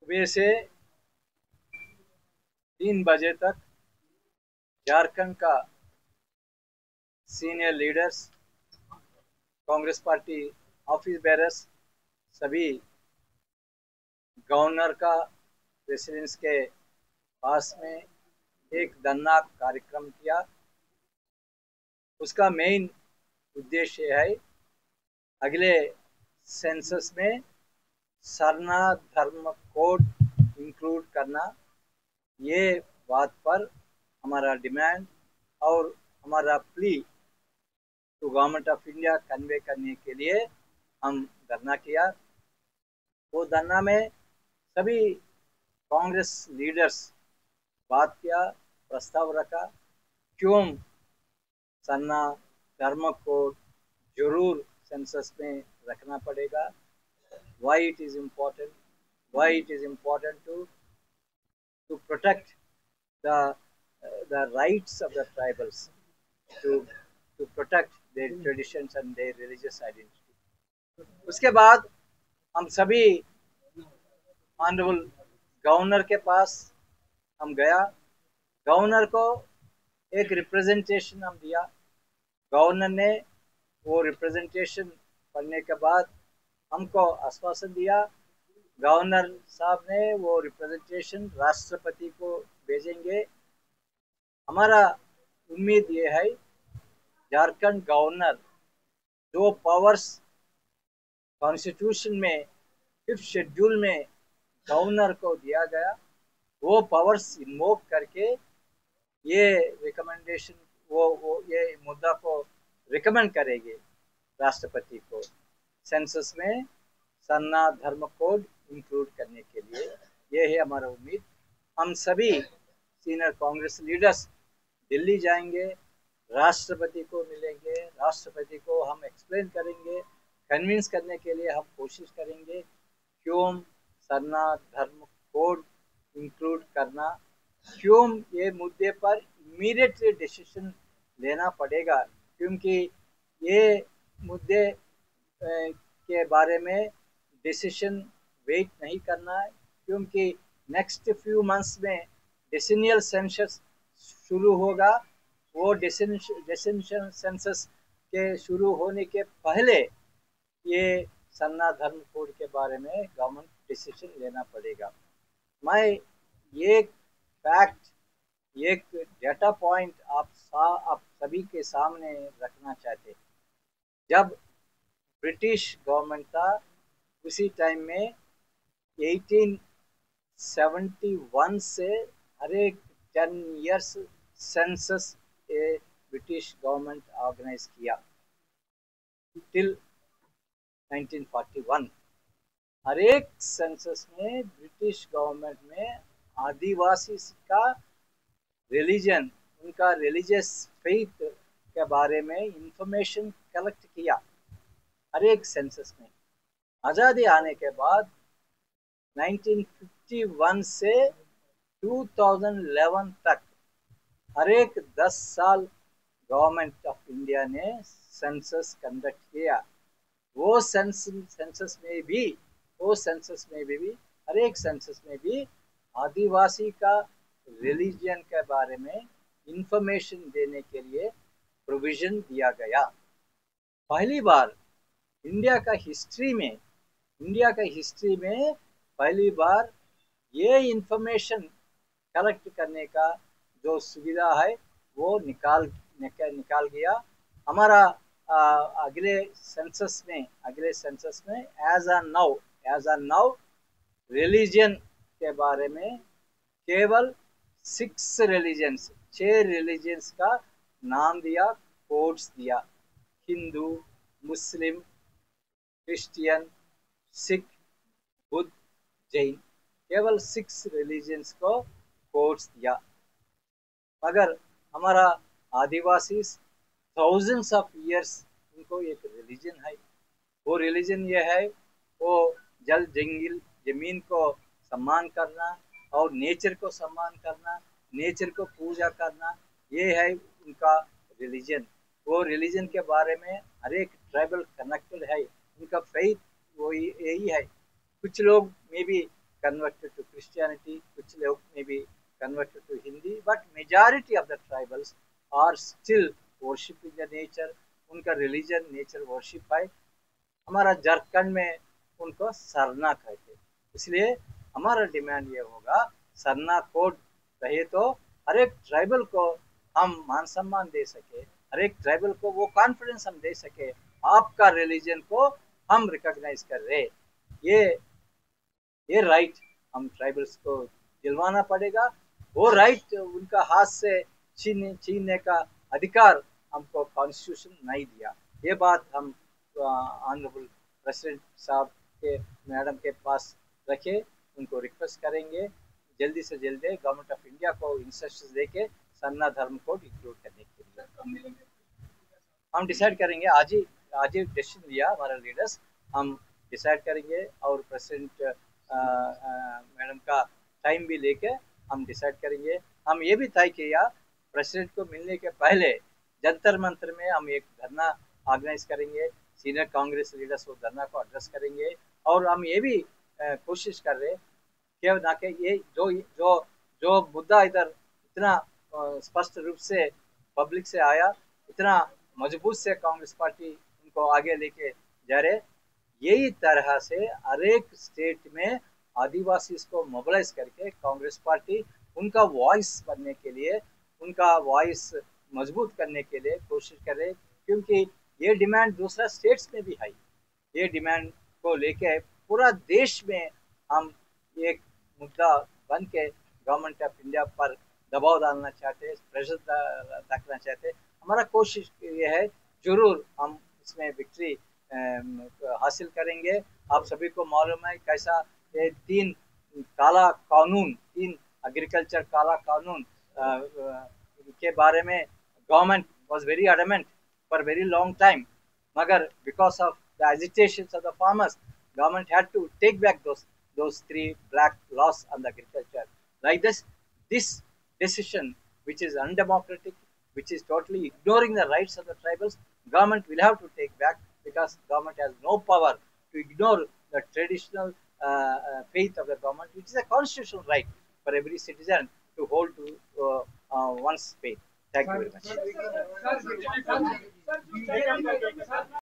सुबह से 3 बजे तक झारखंड का senior leaders, Congress party office bearers, सभी गवर्नर का रेसिडेंस के पास में एक धरना कार्यक्रम किया। उसका मेन उद्देश्य है अगले सेंसस में सरना धर्म कोड इंक्लूड करना। ये बात पर हमारा डिमांड और हमारा plea to government of India convey करने के लिए हम धरना किया। वो धरना में सभी कांग्रेस लीडर्स बात किया, प्रस्ताव रखा क्यों सरना धर्म कोड जरूर सेंसस में रखना पड़ेगा। why it is important why it is important to protect the rights of the tribals, to to protect their traditions and their religious identity। उसके बाद हम सभी ऑनरेबल गवर्नर के पास हम गया। गवर्नर को एक रिप्रेजेंटेशन हम दिया। गवर्नर ने वो रिप्रेजेंटेशन पढ़ने के बाद हमको आश्वासन दिया। गवर्नर साहब ने वो रिप्रेजेंटेशन राष्ट्रपति को भेजेंगे। हमारा उम्मीद ये है झारखंड गवर्नर जो पावर्स कॉन्स्टिट्यूशन में 5th शेड्यूल में गवर्नर को दिया गया, वो पावर्स इन्वोक करके ये रिकमेंडेशन वो ये मुद्दा को रिकमेंड करेंगे राष्ट्रपति को सेंसस में सरना धर्म कोड इंक्लूड करने के लिए। ये है हमारा उम्मीद। हम सभी सीनियर कांग्रेस लीडर्स दिल्ली जाएंगे, राष्ट्रपति को मिलेंगे, राष्ट्रपति को हम एक्सप्लेन करेंगे, कन्विंस करने के लिए हम कोशिश करेंगे क्यों सरना धर्म कोड इंक्लूड करना, क्यों ये मुद्दे पर इमीडिएटली डिसीजन लेना पड़ेगा, क्योंकि ये मुद्दे के बारे में डिसीजन वेट नहीं करना है, क्योंकि नेक्स्ट फ्यू मंथ्स में डेसिनियल सेंसस शुरू होगा। वो डेसिनियल सेंसस के शुरू होने के पहले ये सरना धर्म कोड के बारे में गवर्नमेंट डिसीजन लेना पड़ेगा। मैं ये फैक्ट, एक डेटा पॉइंट आप सभी के सामने रखना चाहते। जब ब्रिटिश गवर्नमेंट था उसी टाइम में 1871 से हर एक 10 years census British government organise किया टिल 1941। हर एक सेंसस में ब्रिटिश गवर्नमेंट में आदिवासी का रिलीजन, उनका रिलीजियस फेथ के बारे में इंफॉर्मेशन कलेक्ट किया हर एक सेंसस में। आज़ादी आने के बाद 1951 से 2011 तक हर एक 10 साल गवर्नमेंट ऑफ इंडिया ने सेंसस कंडक्ट किया। वो सेंसस में भी हर एक सेंसस में भी आदिवासी का रिलीजन के बारे में इंफॉर्मेशन देने के लिए प्रोविजन दिया गया। पहली बार इंडिया का हिस्ट्री में पहली बार ये इंफॉर्मेशन कलेक्ट करने का जो सुविधा है वो निकाल गया। हमारा अगले सेंसस में एज अ नाउ रिलीजन के बारे में केवल 6 रिलीजन्स का नाम दिया, कोड्स दिया। हिंदू, मुस्लिम, क्रिश्चियन, सिख, बुद्ध, जैन, केवल 6 रिलीजन्स को कोड्स दिया। मगर हमारा आदिवासी थाउजेंड्स ऑफ इयर्स उनको एक रिलीजन है। वो रिलीजन ये है वो जल जंगल जमीन को सम्मान करना और नेचर को सम्मान करना, नेचर को पूजा करना, ये है उनका रिलीजन। वो रिलीजन के बारे में हर एक ट्राइबल कनेक्टेड है, उनका फेथ वो यही है। कुछ लोग may be converted to Christianity, which may be converted to Hindi, but majority of the tribals are still worshipping the nature. उनका religion nature worship है. हमारा झारखंड में उनको सरना कहते हैं. इसलिए हमारा डिमांड ये होगा सरना कोड रहे तो हर एक ट्राइबल को हम मान सम्मान दे सके, हर एक ट्राइबल को वो कॉन्फिडेंस हम दे सके, आपका रिलीजन को हम रिकॉग्नाइज कर रहे. ये राइट हम ट्राइबल्स को दिलवाना पड़ेगा. वो राइट उनका हाथ से छीनने का अधिकार हमको कॉन्स्टिट्यूशन नहीं दिया. ये बात हम ऑनरेबल प्रेसिडेंट साहब के मैडम के पास रखे, उनको रिक्वेस्ट करेंगे जल्दी से जल्दी गवर्नमेंट ऑफ इंडिया को इंस्ट्रक्शंस देके सरना धर्म को इंक्लूड करने के लिए हम डिसाइड करेंगे. आज ही डिसीजन लिया हमारा लीडर्स, हम डिसाइड करेंगे और प्रेसिडेंट मैडम का टाइम भी लेके हम डिसाइड करेंगे. हम ये भी तय किया प्रेसिडेंट को मिलने के पहले जंतर मंतर में हम एक धरना ऑर्गेनाइज करेंगे, सीनियर कांग्रेस लीडर्स वो धरना को एड्रेस करेंगे. और हम ये भी कोशिश कर रहे कि ना कि ये जो मुद्दा इधर इतना स्पष्ट रूप से पब्लिक से आया, इतना मजबूत से कांग्रेस पार्टी उनको आगे लेके जा रहे, यही तरह से हर एक स्टेट में आदिवासी को मोबिलाइज करके कांग्रेस पार्टी उनका वॉइस बनने के लिए, उनका वॉइस मजबूत करने के लिए कोशिश करे. क्योंकि ये डिमांड दूसरा स्टेट्स में भी है. ये डिमांड को लेके पूरा देश में हम एक मुद्दा बन के गवर्नमेंट ऑफ इंडिया पर दबाव डालना चाहते, प्रेशर रखना चाहते. हमारा कोशिश ये है, जरूर हम इसमें विक्ट्री हासिल करेंगे. आप सभी को मालूम है कैसा ये तीन एग्रीकल्चर काला कानून के बारे में government was very adamant for a very long time. Magar because of the agitations of the farmers, government had to take back those 3 black laws on the agriculture. Like this decision, which is undemocratic, which is totally ignoring the rights of the tribals, government will have to take back, because government has no power to ignore the traditional faith of the government, which is a constitutional right for every citizen to hold to one's faith. Thank you very much.